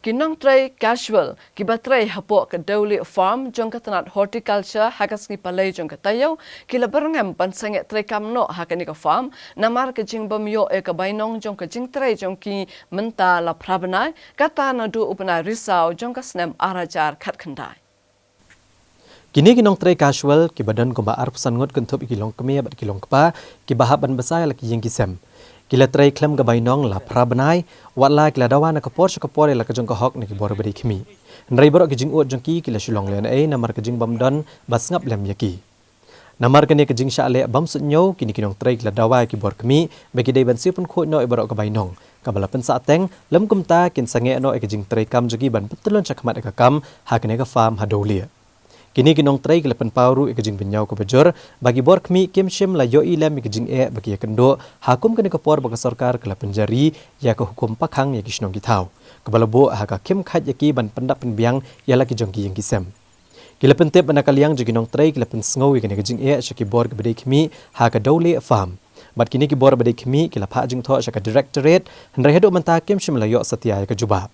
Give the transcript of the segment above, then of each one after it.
Nongtrei Casual, Nongtrei hapok ke Dewlieh Farm, jong ketenat Horticulture, hakas ni palai jong ketayau, kila Byrngem ban sangeh treikam no hakani ke farm, namar ke jing bamyo ke bainong jong ke jing trei jong ki menta la bnai, kata nadu upnai risau jong ke snem arajar khat kendai. Kini Nongtrei Casual, ki badan ko ba arpusan ngot kentup ikilong kemia bat kilong kepa, ki bahaban besar laki yang kisem. Kila treikam ke bainong la bnai, watla kila dawan ke por la ke jong ke hok ni ki bor beri kemi. Nrai borok ke jing ut jong ki kila shulong len namar ke jing bamdon bas ngap lem yaki. Namar ke ni ke jing sha le bam sunyo kini Nongtrei kila dawa ki bor kemi bagi dai ban sipun khoi no borok ke bainong. Kabala pen sa teng lem kumta kin sange no ke jing treikam jogi ban betulon chakmat ke kam hakne ke farm haduh. Kini Nongtrei kila penpauru ikajing benyau ke bejor bagi bor kemi kimshim la yoi lem ikajing bagi kendo hakum kene kepor bagi sarkar kila penjari ya ke hukum pakhang ya kisnong kitau kebala bo haka kim khat yaki ban pendap penbiang ya laki jongki yang kisem kila pentep banakaliang jogi Nongtrei kila pensngau ikene ikajing syaki bor ke bedai kemi haka Dewlieh Farm bat kini ki bor bedai kemi kila pha jing tho syaka directorate hendrai heduk menta kimshim la yo setia ya ke jubab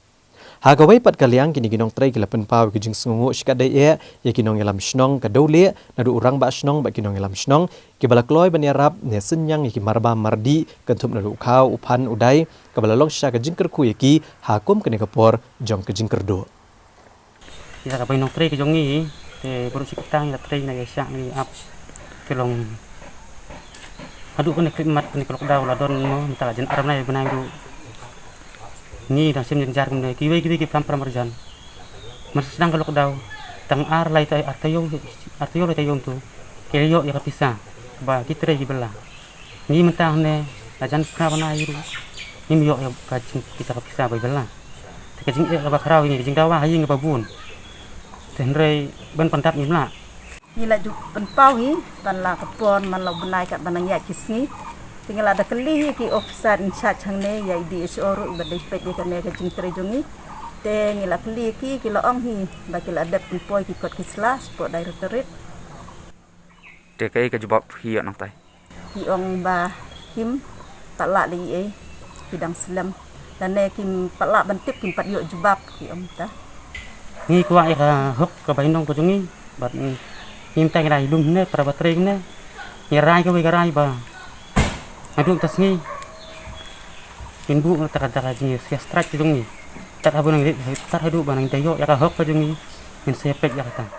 Hagawai pat kaliang kini Nongtrei kila penpau ke jing sungu shikadai ya kinong elam shnong ka Dewlieh nadu urang ba shnong ba kinong elam shnong ki bala kloi ban yarab ne senyang ki marba mardi kentup nadu khau upan udai ka bala long sha ka jingker ku yaki hakum kene kapor jong ke jingker do ya ka Nongtrei ke jongi te baru sikitang la trei na ya ni ap kelong adu kene klimat kene kelok daw la don mo minta jen aram na benai du ni dah sim jar kene kiwi ki pram marjan mas sedang kalau daw tang ar lai tai artayo lai tayo tu keliyo ya kapisa ba kitre gibela ni mentang ne ajan krabana iru ni yo ya kajing kita kapisa ba bela kajing ya ba kraw ni kajing dawa hayi ngababun tenrei ban pandap ni mla ni la ju penpau hi ban la kapon man la bnai kat banang ya kisni tinggal ada kelih ki officer in charge hang ne ya di SORU badai pet ni kan ne ka jing tre jongi te ngila kelih ki kilo ong hi ba kila adap poi ki kot kisla sport directorate te kai ka jubab hi nang tai ki ong ba kim pala li bidang selam dan ne kim pala bantip kim pat yo jubab ki ong ta ni kwa ka hok ka bainong ko jongi bat nim tang rai lum ne para batre ne ni rai ka we ka rai ba aduk tas ni pinbu taka jing sia strike jong ni tak abon tar hadu banang tayo ya ka hok ka jong ni min sepek ya kata